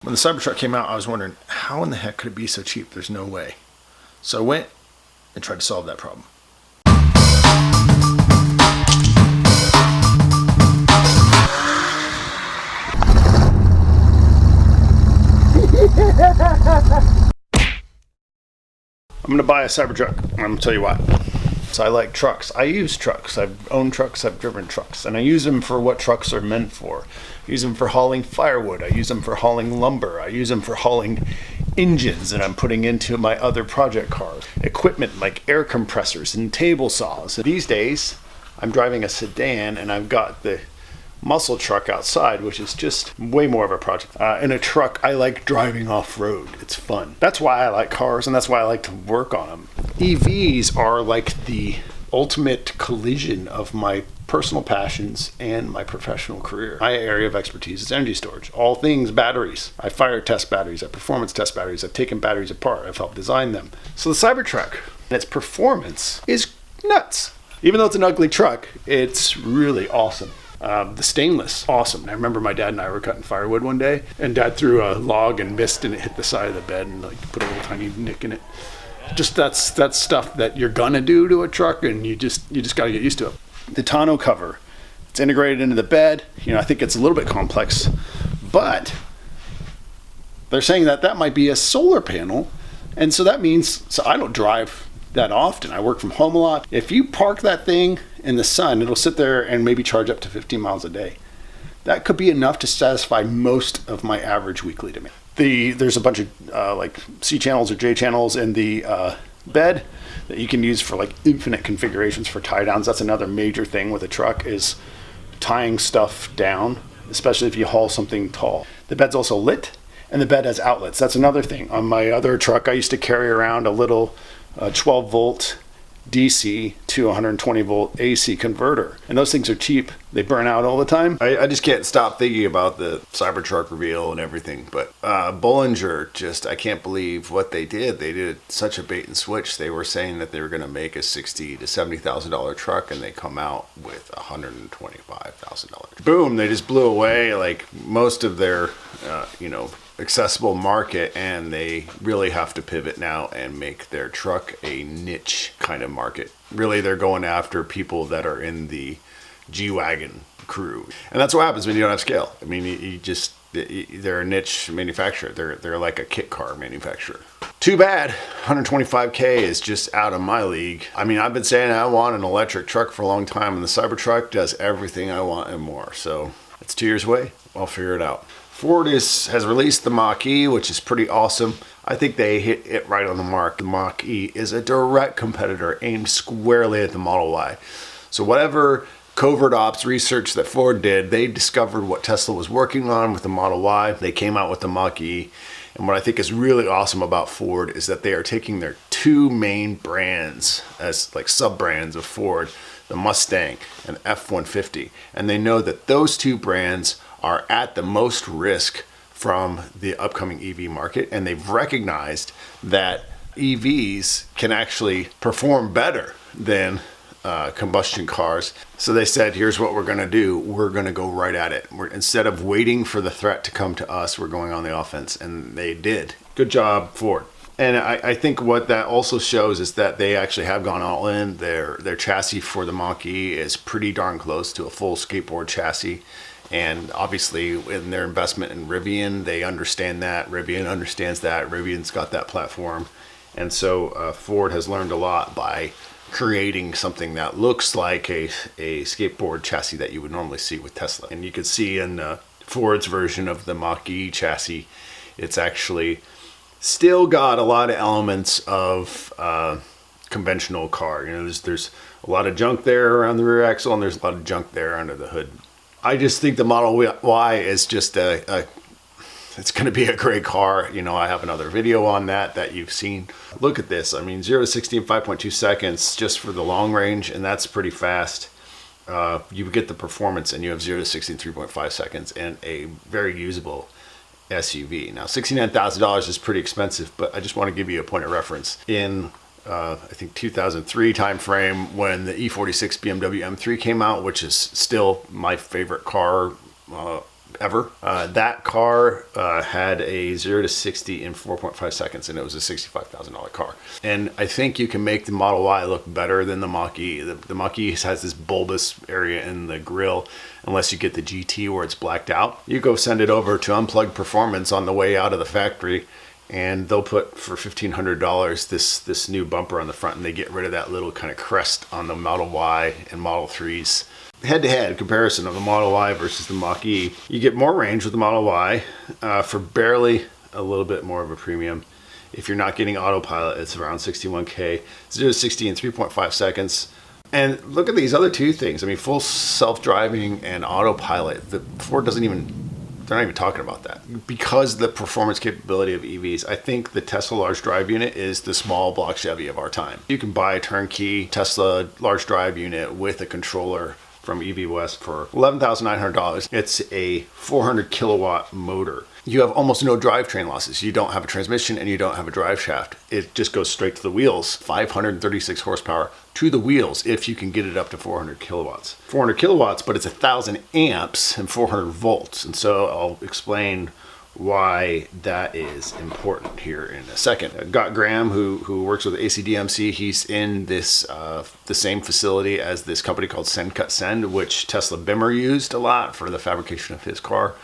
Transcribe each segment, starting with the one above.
When the Cybertruck came out, I was wondering, how in the heck could it be so cheap? There's no way. So I went and tried to solve that problem. I'm gonna buy a Cybertruck. I'm gonna tell you why. So I like trucks. I use trucks. I've owned trucks. I've driven trucks, and I use them for what trucks are meant for. I use them for hauling firewood. I use them for hauling lumber. I use them for hauling engines that I'm putting into my other project cars. Equipment like air compressors and table saws. These days, I'm driving a sedan, and I've got the muscle truck outside, which is just way more of a project. In a truck, I like driving off-road. It's fun. That's why I like cars, and that's why I like to work on them. EVs are like the ultimate collision of my personal passions and my professional career. My area of expertise is energy storage. All things batteries. I fire test batteries. I performance test batteries. I've taken batteries apart. I've helped design them. So the Cybertruck, its performance is nuts. Even though it's an ugly truck, it's really awesome. The stainless, awesome. I remember my dad and I were cutting firewood one day, and Dad threw a log and missed, and it hit the side of the bed and like put a little tiny nick in it. Just that's stuff that you're gonna do to a truck, and you just gotta get used to it. The tonneau cover, it's integrated into the bed. You know, I think it's a little bit complex, but they're saying that might be a solar panel, and so that means, so I don't drive that often. I work from home a lot. If you park that thing in the sun, it'll sit there and maybe charge up to 15 miles a day. That could be enough to satisfy most of my average weekly demand. There's a bunch of like C channels or J channels in the bed that you can use for like infinite configurations for tie downs. That's another major thing with a truck, is tying stuff down, especially if you haul something tall. The bed's also lit, and the bed has outlets. That's another thing. On my other truck, I used to carry around a little 12 volt DC to 120 volt AC converter, and those things are cheap. They burn out all the time. I just can't stop thinking about the Cybertruck reveal and everything, but Bollinger, just, I can't believe what they did. They did such a bait and switch. They were saying that they were going to make a $60,000 to $70,000 truck, and they come out with $125,000. Boom, they just blew away like most of their accessible market, and they really have to pivot now and make their truck a niche kind of market. Really, they're going after people that are in the G-Wagon crew, and that's what happens when you don't have scale. I mean, they're a niche manufacturer. They're like a kit car manufacturer. Too bad 125K is just out of my league. I mean, I've been saying I want an electric truck for a long time, and the Cybertruck does everything I want and more. So it's 2 years away. I'll figure it out. Ford has released the Mach-E, which is pretty awesome. I think they hit it right on the mark. The Mach-E is a direct competitor aimed squarely at the Model Y. So whatever covert ops research that Ford did, they discovered what Tesla was working on with the Model Y. They came out with the Mach-E. And what I think is really awesome about Ford is that they are taking their two main brands as like sub-brands of Ford, the Mustang and the F-150. And they know that those two brands are at the most risk from the upcoming EV market, and they've recognized that EVs can actually perform better than combustion cars. So they said, here's what we're going to do. We're going to go right at it. Instead of waiting for the threat to come to us, we're going on the offense, and they did. Good job, Ford. And I think what that also shows is that they actually have gone all in. Their chassis for the Mach-E is pretty darn close to a full skateboard chassis. And obviously, in their investment in Rivian, they understand that. Rivian understands that. Rivian's got that platform. And so Ford has learned a lot by creating something that looks like a skateboard chassis that you would normally see with Tesla. And you can see in Ford's version of the Mach-E chassis, it's actually still got a lot of elements of conventional car. You know, there's a lot of junk there around the rear axle, and there's a lot of junk there under the hood. I just think the Model Y is just it's going to be a great car. You know, I have another video on that you've seen. Look at this. I mean, 0 to 60 in 5.2 seconds just for the long range, and that's pretty fast. You get the performance, and you have 0 to 60 in 3.5 seconds and a very usable SUV. Now, $69,000 is pretty expensive, but I just want to give you a point of reference. In I think 2003 timeframe, when the E46 BMW M3 came out, which is still my favorite car ever. That car had a 0 to 60 in 4.5 seconds, and it was a $65,000 car. And I think you can make the Model Y look better than the Mach-E. The Mach-E has this bulbous area in the grille, unless you get the GT where it's blacked out. You go send it over to Unplugged Performance on the way out of the factory, and they'll put for $1,500 this new bumper on the front, and they get rid of that little kind of crest on the Model Y and Model 3s. Head-to-head comparison of the Model Y versus the Mach-E, you get more range with the Model Y for barely a little bit more of a premium. If you're not getting autopilot, it's around 61K, 0 to 60 in 3.5 seconds. And look at these other two things. I mean, full self-driving and autopilot. The Ford they're not even talking about that. Because the performance capability of EVs, I think the Tesla large drive unit is the small block Chevy of our time. You can buy a turnkey Tesla large drive unit with a controller from EV West for $11,900. It's a 400 kilowatt motor. You have almost no drivetrain losses. You don't have a transmission and you don't have a drive shaft. It just goes straight to the wheels. 536 horsepower to the wheels if you can get it up to 400 kilowatts. 400 kilowatts, but it's 1,000 amps and 400 volts. And so I'll explain why that is important here in a second. Got Graham, who works with ACDMC, he's in this the same facility as this company called Send Cut Send, which Tesla Bimmer used a lot for the fabrication of his car.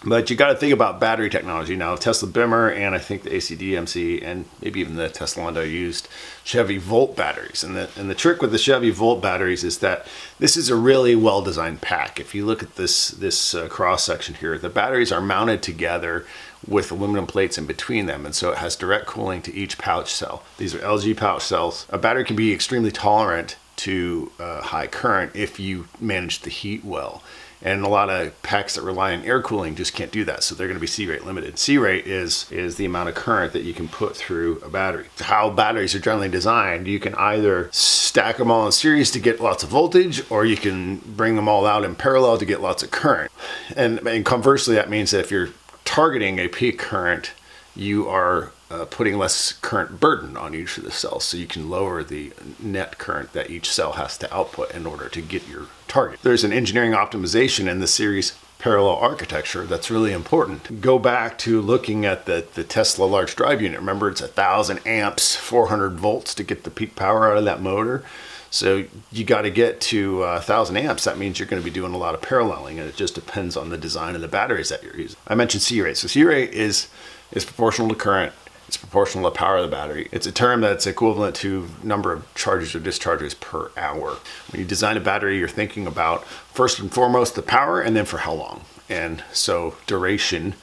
But you got to think about battery technology now. Tesla Bimmer and I think the ACDMC and maybe even the Tesla used Chevy Volt batteries. And the trick with the Chevy Volt batteries is that this is a really well-designed pack. If you look at this cross section here, the batteries are mounted together with aluminum plates in between them, and so it has direct cooling to each pouch cell. These are LG pouch cells. A battery can be extremely tolerant to high current if you manage the heat well. And a lot of packs that rely on air cooling just can't do that, so they're going to be C-rate limited. C-rate is the amount of current that you can put through a battery. How batteries are generally designed, you can either stack them all in series to get lots of voltage, or you can bring them all out in parallel to get lots of current. And conversely, that means that if you're targeting a peak current, you are putting less current burden on each of the cells, so you can lower the net current that each cell has to output in order to get your target. There's an engineering optimization in the series parallel architecture that's really important. Go back to looking at the Tesla large drive unit. Remember, it's 1,000 amps, 400 volts to get the peak power out of that motor. So you got to get to 1,000 amps. That means you're going to be doing a lot of paralleling, and it just depends on the design of the batteries that you're using. I mentioned C-rate. So C-rate is proportional to current. It's proportional to the power of the battery. It's a term that's equivalent to number of charges or discharges per hour. When you design a battery, you're thinking about first and foremost the power, and then for how long. And so duration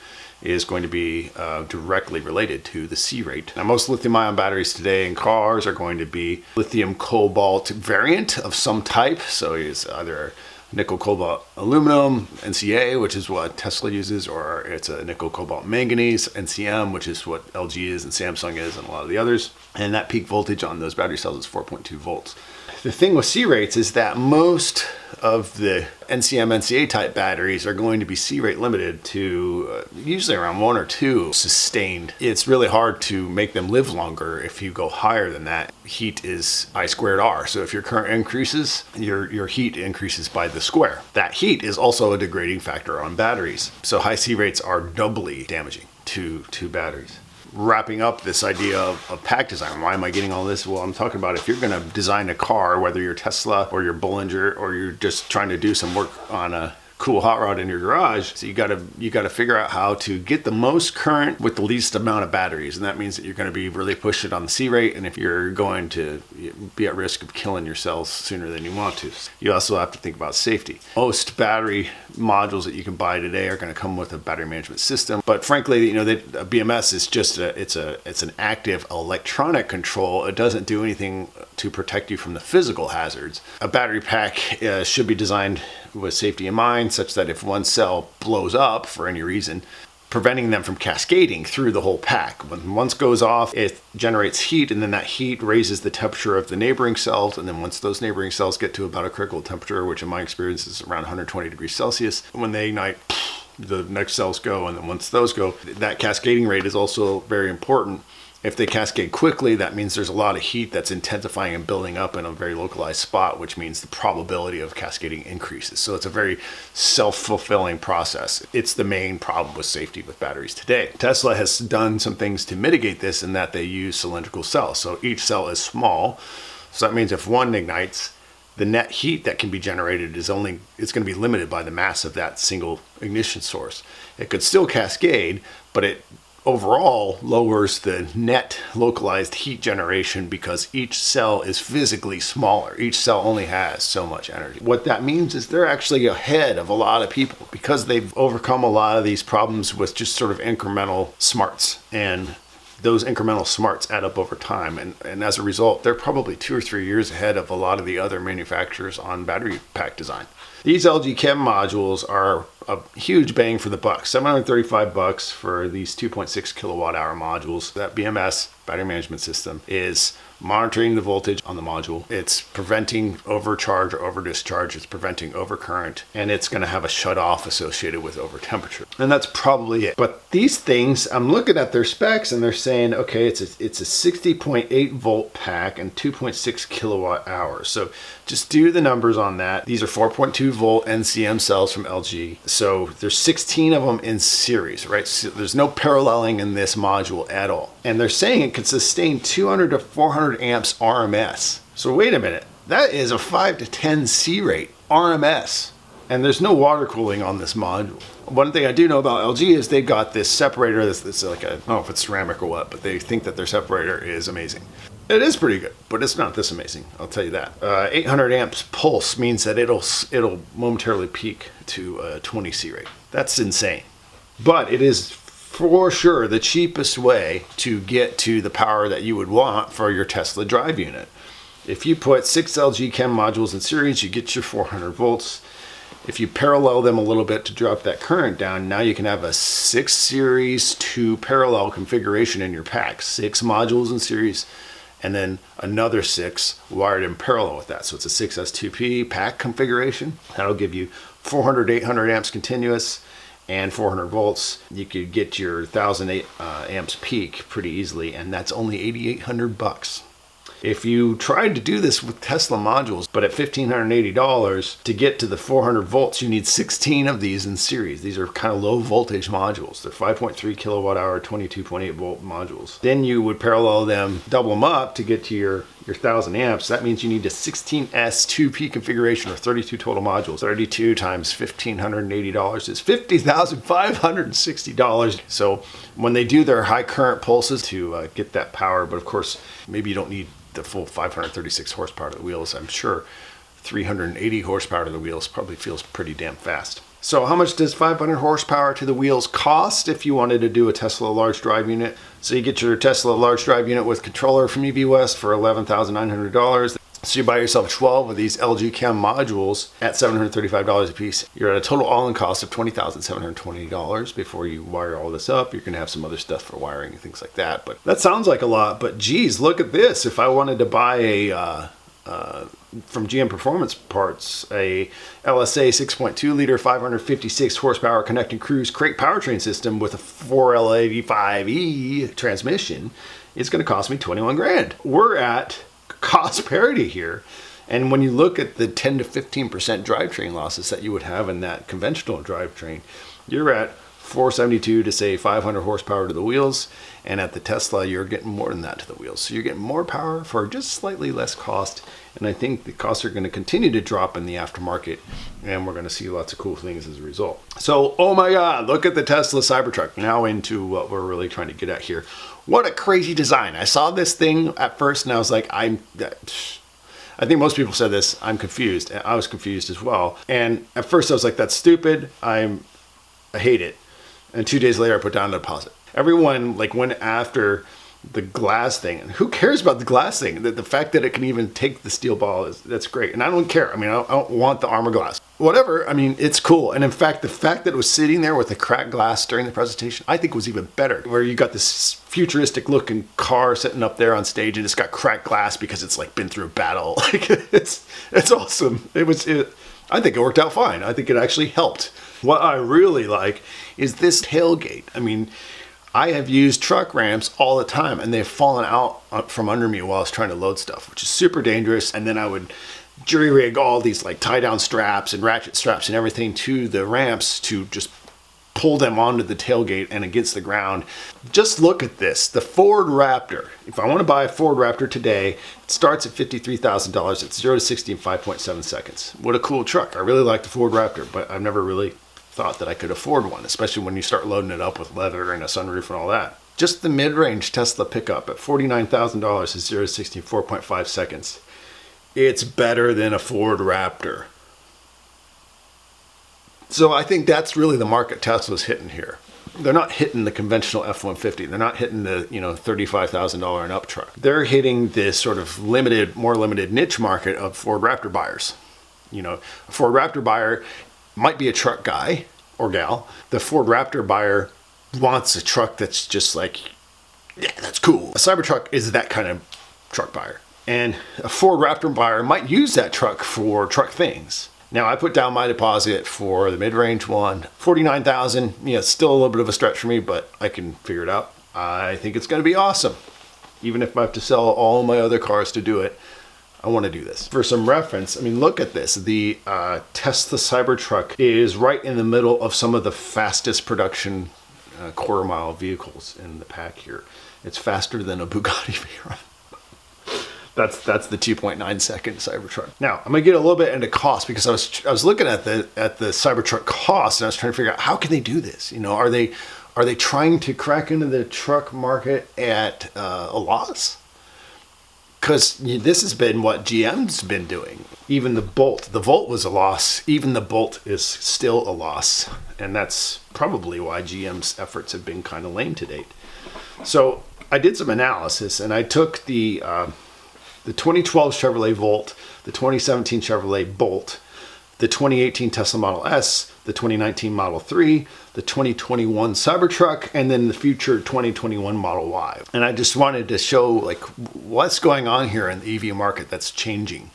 is going to be directly related to the C-rate. Now, most lithium-ion batteries today in cars are going to be lithium cobalt variant of some type. So it's either nickel cobalt aluminum NCA, which is what Tesla uses, or it's a nickel cobalt manganese NCM, which is what LG is and Samsung is and a lot of the others. And that peak voltage on those battery cells is 4.2 volts. The thing with C-rates is that most of the NCM, NCA type batteries are going to be C-rate limited to usually around 1 or 2 sustained. It's really hard to make them live longer if you go higher than that. Heat is I squared R. So if your current increases, your heat increases by the square. That heat is also a degrading factor on batteries. So high C-rates are doubly damaging to batteries. Wrapping up this idea of pack design. Why am I getting all this? Well, I'm talking about if you're going to design a car, whether you're Tesla or you're Bollinger, or you're just trying to do some work on a cool hot rod in your garage, so you got to figure out how to get the most current with the least amount of batteries, and that means that you're going to be really pushing on the C-rate, and if you're going to be at risk of killing your cells sooner than you want to. You also have to think about safety. Most battery modules that you can buy today are going to come with a battery management system, but frankly, a BMS is just it's an active electronic control. It doesn't do anything to protect you from the physical hazards. A battery pack should be designed with safety in mind, such that if one cell blows up for any reason, preventing them from cascading through the whole pack. When one goes off, it generates heat, and then that heat raises the temperature of the neighboring cells, and then once those neighboring cells get to about a critical temperature, which in my experience is around 120 degrees Celsius, when they ignite, the next cells go, and then once those go, that cascading rate is also very important. If they cascade quickly, that means there's a lot of heat that's intensifying and building up in a very localized spot, which means the probability of cascading increases. So it's a very self-fulfilling process. It's the main problem with safety with batteries today. Tesla has done some things to mitigate this in that they use cylindrical cells. So each cell is small. So that means if one ignites, the net heat that can be generated it's going to be limited by the mass of that single ignition source. It could still cascade, but it overall lowers the net localized heat generation because each cell is physically smaller. Each cell only has so much energy. What that means is they're actually ahead of a lot of people because they've overcome a lot of these problems with just sort of incremental smarts, and those incremental smarts add up over time. And as a result, they're probably 2 or 3 years ahead of a lot of the other manufacturers on battery pack design. These LG Chem modules are a huge bang for the buck. $735 for these 2.6 kilowatt hour modules. That BMS, battery management system, is monitoring the voltage on the module. It's preventing overcharge or over discharge. It's preventing overcurrent, and it's going to have a shut off associated with over temperature. And that's probably it. But these things, I'm looking at their specs and they're saying, okay, it's a 60.8 volt pack and 2.6 kilowatt hours. So just do the numbers on that. These are 4.2 volt NCM cells from LG. So there's 16 of them in series, right? So there's no paralleling in this module at all. And they're saying it can sustain 200 to 400 amps RMS. So wait a minute, that is a 5 to 10 C rate RMS. And there's no water cooling on this module. One thing I do know about LG is they've got this separator that's like I don't know if it's ceramic or what, but they think that their separator is amazing. It is pretty good, but it's not this amazing, I'll tell you that. 800 amps pulse means that it'll momentarily peak to a 20 C rate. That's insane. But it is for sure the cheapest way to get to the power that you would want for your Tesla drive unit. If you put 6 LG Chem modules in series, you get your 400 volts. If you parallel them a little bit to drop that current down, now you can have a 6 series to parallel configuration in your pack. 6 modules in series, and then another 6 wired in parallel with that. So it's a 6S2P pack configuration. That'll give you 400, 800 amps continuous and 400 volts. You could get your 1,000 amps peak pretty easily, and that's only $8,800. If you tried to do this with Tesla modules, but at $1,580 to get to the 400 volts, you need 16 of these in series. These are kind of low voltage modules. They're 5.3 kilowatt hour, 22.8 volt modules. Then you would parallel them, double them up to get to your 1,000 amps. That means you need a 16S2P configuration or 32 total modules. 32 times $1,580 is $50,560. So when they do their high current pulses to get that power, but of course, maybe you don't need the full 536 horsepower to the wheels. I'm sure 380 horsepower to the wheels probably feels pretty damn fast. So how much does 500 horsepower to the wheels cost if you wanted to do a Tesla large drive unit? So you get your Tesla large drive unit with controller from EV West for $11,900. So you buy yourself 12 of these LG Chem modules at $735 a piece. You're at a total all-in cost of $20,720 before you wire all this up. You're going to have some other stuff for wiring and things like that. But that sounds like a lot, but geez, look at this. If I wanted to buy from GM Performance Parts, a LSA 6.2 liter, 556 horsepower connected cruise crate powertrain system with a 4L85E transmission, it's going to cost me 21 grand. We're at cost parity here. And when you look at the 10 to 15% drivetrain losses that you would have in that conventional drivetrain, you're at 472 to say 500 horsepower to the wheels, and at the Tesla you're getting more than that to the wheels. So you're getting more power for just slightly less cost, and I think the costs are going to continue to drop in the aftermarket, and we're going to see lots of cool things as a result. So, oh my god, look at the Tesla Cybertruck. Now into what we're really trying to get at here. What a crazy design. I saw this thing at first and I was like, I think most people said this, I'm confused, and I was confused as well. And at first I was like, that's stupid, I hate it. And 2 days later, I put down a deposit. Everyone went after the glass thing. And who cares about the glass thing? The fact that it can even take the steel ball, that's great. And I don't care. I mean, I don't want the armor glass. Whatever, I mean, it's cool. And in fact, the fact that it was sitting there with the cracked glass during the presentation, I think was even better. Where you got this futuristic looking car sitting up there on stage and it's got cracked glass because it's been through a battle. It's awesome. I think it worked out fine. I think it actually helped. What I really like is this tailgate. I mean, I have used truck ramps all the time, and they've fallen out from under me while I was trying to load stuff, which is super dangerous. And then I would jury rig all these like tie down straps and ratchet straps and everything to the ramps to just pull them onto the tailgate and against the ground. Just look at this, the Ford Raptor. If I want to buy a Ford Raptor today, it starts at $53,000. It's 0 to 60 in 5.7 seconds. What a cool truck. I really like the Ford Raptor, but I've never really thought that I could afford one, especially when you start loading it up with leather and a sunroof and all that. Just the mid-range Tesla pickup at $49,000 is 0 to 60 in 4.5 seconds. It's better than a Ford Raptor. So I think that's really the market Tesla's hitting here. They're not hitting the conventional F-150. They're not hitting the, $35,000 and up truck. They're hitting this sort of more limited niche market of Ford Raptor buyers. A Ford Raptor buyer might be a truck guy or gal. The Ford Raptor buyer wants a truck that's just like, yeah, that's cool. A Cybertruck is that kind of truck buyer. And a Ford Raptor buyer might use that truck for truck things. Now, I put down my deposit for the mid-range one, $49,000. It's still a little bit of a stretch for me, but I can figure it out. I think it's going to be awesome. Even if I have to sell all my other cars to do it, I want to do this. For some reference, look at this. The Tesla Cybertruck is right in the middle of some of the fastest production quarter-mile vehicles in the pack here. It's faster than a Bugatti Veyron. That's the 2.9 second Cybertruck. Now I'm gonna get a little bit into cost because I was looking at the Cybertruck cost and I was trying to figure out how can they do this. Are they trying to crack into the truck market at a loss? Because this has been what GM's been doing. Even the Volt was a loss. Even the Bolt is still a loss, and that's probably why GM's efforts have been kind of lame to date. So I did some analysis and I took the 2012 Chevrolet Volt, the 2017 Chevrolet Bolt, the 2018 Tesla Model S, the 2019 Model 3, the 2021 Cybertruck, and then the future 2021 Model Y. And I just wanted to show what's going on here in the EV market that's changing.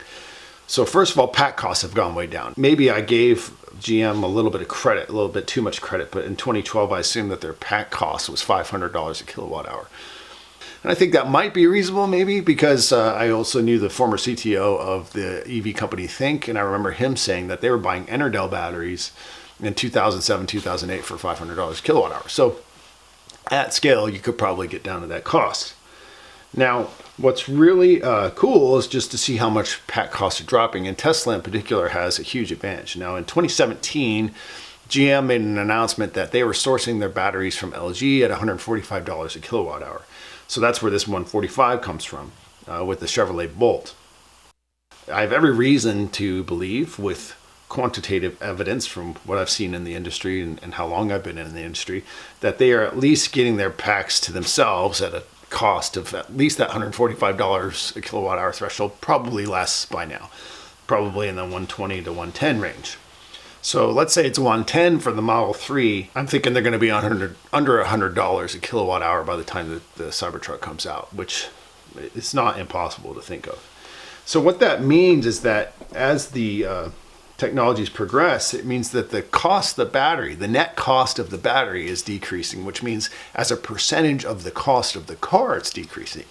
So first of all, pack costs have gone way down. Maybe I gave GM a little bit of credit, a little bit too much credit, but in 2012 I assumed that their pack cost was $500 a kilowatt hour. And I think that might be reasonable, maybe, because I also knew the former CTO of the EV company Think, and I remember him saying that they were buying Enerdell batteries in 2007, 2008 for $500 a kilowatt hour. So at scale, you could probably get down to that cost. Now, what's really cool is just to see how much pack costs are dropping, and Tesla in particular has a huge advantage. Now, in 2017, GM made an announcement that they were sourcing their batteries from LG at $145 a kilowatt hour. So that's where this 145 comes from with the Chevrolet Bolt. I have every reason to believe, with quantitative evidence from what I've seen in the industry and how long I've been in the industry, that they are at least getting their packs to themselves at a cost of at least that $145 a kilowatt hour threshold, probably less by now, probably in the 120 to 110 range. So let's say it's 110 for the Model 3. I'm thinking they're going to be under $100 a kilowatt hour by the time the Cybertruck comes out, which is not impossible to think of. So what that means is that as the technologies progress, it means that the cost of the battery, the net cost of the battery is decreasing, which means as a percentage of the cost of the car, it's decreasing.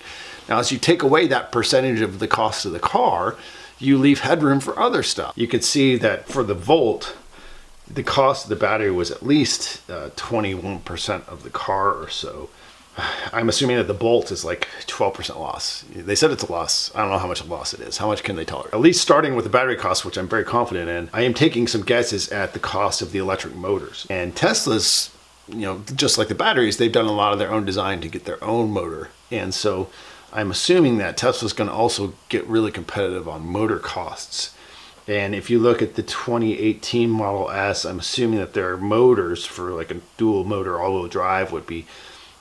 Now, as you take away that percentage of the cost of the car, you leave headroom for other stuff. You could see that for the Volt, the cost of the battery was at least 21% of the car or so. I'm assuming that the Bolt is like 12% loss. They said it's a loss. I don't know how much a loss it is. How much can they tolerate? At least starting with the battery cost, which I'm very confident in, I am taking some guesses at the cost of the electric motors. And Tesla's, just like the batteries, they've done a lot of their own design to get their own motor. And so I'm assuming that Tesla's going to also get really competitive on motor costs. And if you look at the 2018 Model S, I'm assuming that their motors for like a dual motor all-wheel drive would be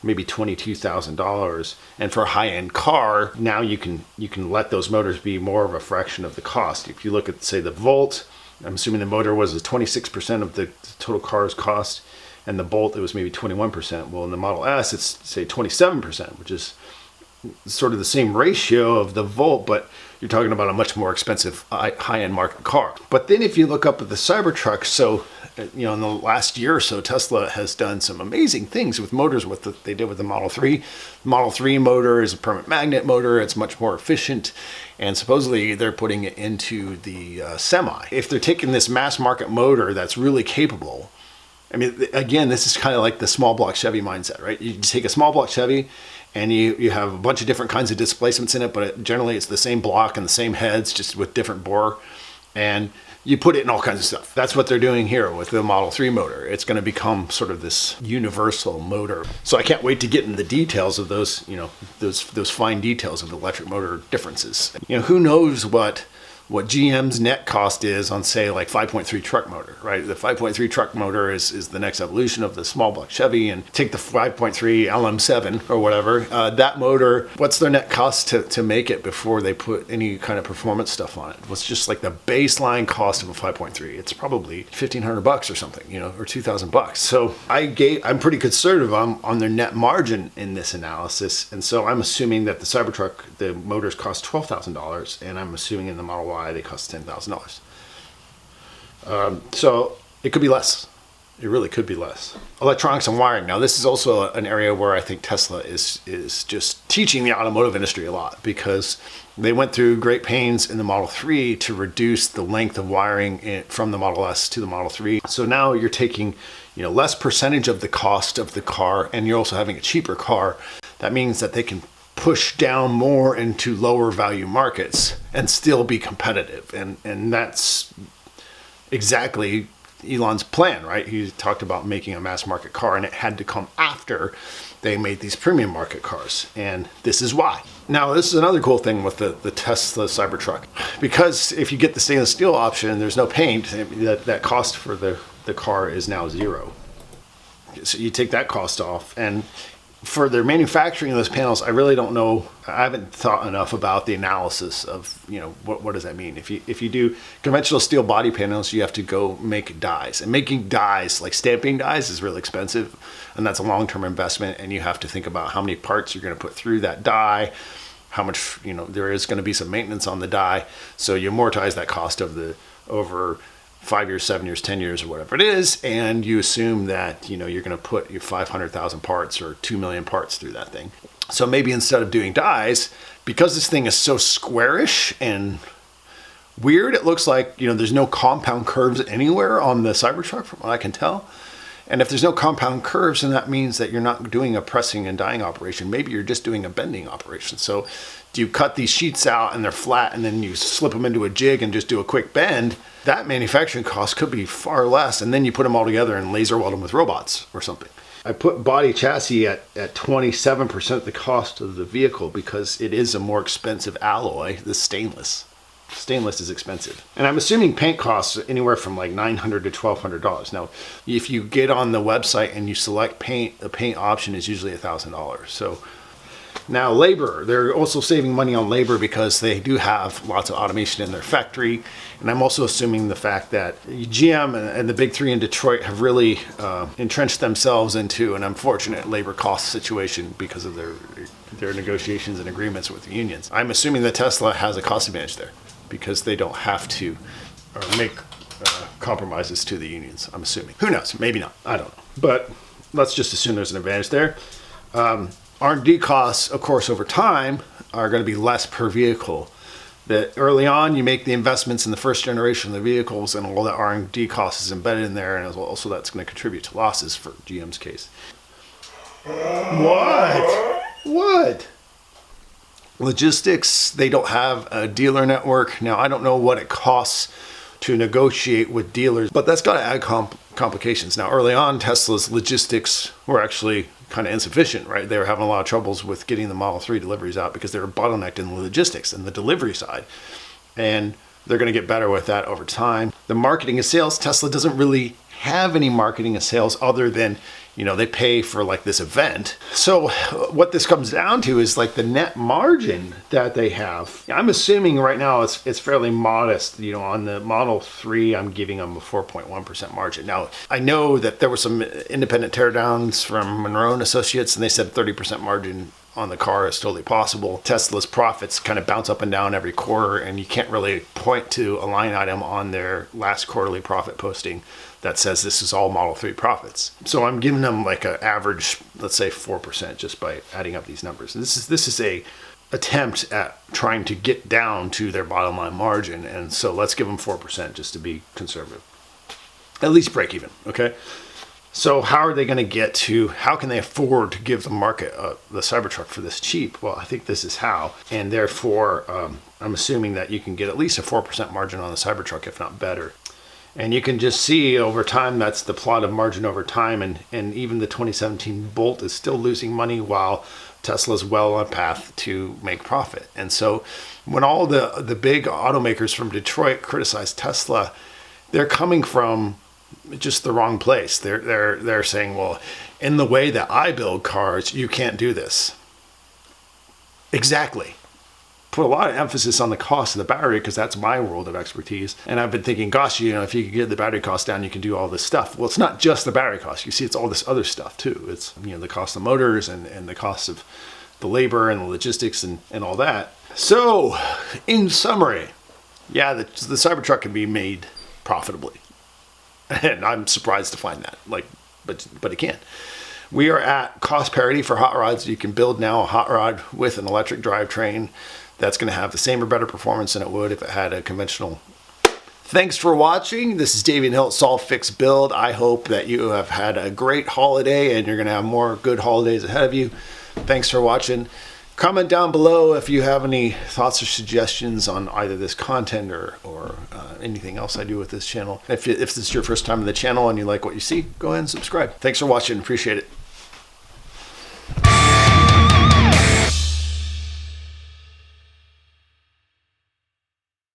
maybe $22,000. And for a high-end car, now you can let those motors be more of a fraction of the cost. If you look at, say, the Volt, I'm assuming the motor was 26% of the total car's cost, and the Bolt, it was maybe 21%. Well, in the Model S, it's, say, 27%, which is sort of the same ratio of the Volt, but you're talking about a much more expensive high-end market car. But then if you look up at the Cybertruck, so in the last year or so, Tesla has done some amazing things with motors. They did with the Model 3. The Model 3 motor is a permanent magnet motor. It's much more efficient. And supposedly they're putting it into the Semi. If they're taking this mass market motor that's really capable, I mean, again, this is kind of like the small block Chevy mindset, right? You take a small block Chevy and you have a bunch of different kinds of displacements in it, but generally it's the same block and the same heads, just with different bore. And you put it in all kinds of stuff. That's what they're doing here with the Model 3 motor. It's going to become sort of this universal motor. So I can't wait to get into the details of those, those fine details of the electric motor differences. Who knows what GM's net cost is on, say, like 5.3 truck motor, right? The 5.3 truck motor is the next evolution of the small block Chevy, and take the 5.3 LM7 or whatever. That motor, what's their net cost to make it before they put any kind of performance stuff on it? What's just like the baseline cost of a 5.3? It's probably $1,500 or something, or $2,000. So I'm pretty conservative on their net margin in this analysis, and so I'm assuming that the Cybertruck, the motors cost $12,000, and I'm assuming in the Model Y they cost $10,000. So it could be less. It really could be less. Electronics and wiring. Now, this is also an area where I think Tesla is just teaching the automotive industry a lot, because they went through great pains in the Model 3 to reduce the length of wiring from the Model S to the Model 3. So now you're taking less percentage of the cost of the car, and you're also having a cheaper car. That means that they can push down more into lower value markets and still be competitive. And that's exactly Elon's plan, right? He talked about making a mass market car, and it had to come after they made these premium market cars. And this is why. Now, this is another cool thing with the Tesla Cybertruck. Because if you get the stainless steel option, there's no paint, that cost for the car is now zero. So you take that cost off, and for their manufacturing of those panels, I really don't know. I haven't thought enough about the analysis of, what does that mean? If you do conventional steel body panels, you have to go make dies. And making dies, like stamping dies, is really expensive. And that's a long-term investment. And you have to think about how many parts you're going to put through that die, how much, there is going to be some maintenance on the die. So you amortize that cost over 5 years, 7 years, 10 years, or whatever it is, and you assume that you're going to put your 500,000 parts or 2 million parts through that thing. So maybe instead of doing dies, because this thing is so squarish and weird, it looks like there's no compound curves anywhere on the Cybertruck, from what I can tell. And if there's no compound curves, then that means that you're not doing a pressing and dyeing operation. Maybe you're just doing a bending operation. So do you cut these sheets out and they're flat, and then you slip them into a jig and just do a quick bend? That manufacturing cost could be far less, and then you put them all together and laser weld them with robots or something. I put body chassis at 27% the cost of the vehicle, because it is a more expensive alloy, the stainless. Stainless is expensive. And I'm assuming paint costs anywhere from like $900 to $1,200. Now, if you get on the website and you select paint, the paint option is usually $1,000. So now labor, they're also saving money on labor because they do have lots of automation in their factory. And I'm also assuming the fact that GM and the big three in Detroit have really entrenched themselves into an unfortunate labor cost situation because of their negotiations and agreements with the unions. I'm assuming that Tesla has a cost advantage there, because they don't have to make compromises to the unions, I'm assuming. Who knows? Maybe not. I don't know. But let's just assume there's an advantage there. R&D costs, of course, over time are going to be less per vehicle. That early on, you make the investments in the first generation of the vehicles, and all the R&D costs is embedded in there, and also that's going to contribute to losses for GM's case. What? Logistics, they don't have a dealer network. Now, I don't know what it costs to negotiate with dealers, but that's got to add complications. Now, early on, Tesla's logistics were actually kind of insufficient, right? They were having a lot of troubles with getting the Model 3 deliveries out because they were bottlenecked in the logistics and the delivery side. And they're going to get better with that over time. The marketing and sales, Tesla doesn't really have any marketing and sales other than, they pay for like this event. So what this comes down to is like the net margin that they have. I'm assuming right now it's fairly modest. On the Model 3, I'm giving them a 4.1% margin. Now, I know that there were some independent teardowns from Monroe and Associates, and they said 30% margin on the car is totally possible. Tesla's profits kind of bounce up and down every quarter, and you can't really point to a line item on their last quarterly profit posting that says this is all Model 3 profits. So I'm giving them like an average, let's say 4% just by adding up these numbers. This is a attempt at trying to get down to their bottom line margin, and so let's give them 4% just to be conservative. At least break even, okay? So how are they going to get to, how can they afford to give the market the Cybertruck for this cheap? Well, I think this is how, and therefore I'm assuming that you can get at least a 4% margin on the Cybertruck, if not better. And you can just see over time, that's the plot of margin over time, and even the 2017 Bolt is still losing money while Tesla's well on path to make profit. And so when all the big automakers from Detroit criticize Tesla, they're coming from just the wrong place. They're saying, well, in the way that I build cars, you can't do this. Exactly. Put a lot of emphasis on the cost of the battery because that's my world of expertise. And I've been thinking, gosh, if you could get the battery cost down, you can do all this stuff. Well, it's not just the battery cost. You see, it's all this other stuff too. It's the cost of motors and the cost of the labor and the logistics and all that. So, in summary, yeah, the Cybertruck can be made profitably. And I'm surprised to find that, but it can. We are at cost parity for hot rods. You can build now a hot rod with an electric drivetrain that's going to have the same or better performance than it would if it had a conventional. Thanks for watching. This is David Hill, Solve Fix Build. I hope that you have had a great holiday and you're going to have more good holidays ahead of you. Thanks for watching. Comment down below if you have any thoughts or suggestions on either this content or anything else I do with this channel. If this is your first time on the channel and you like what you see, go ahead and subscribe. Thanks for watching. Appreciate it.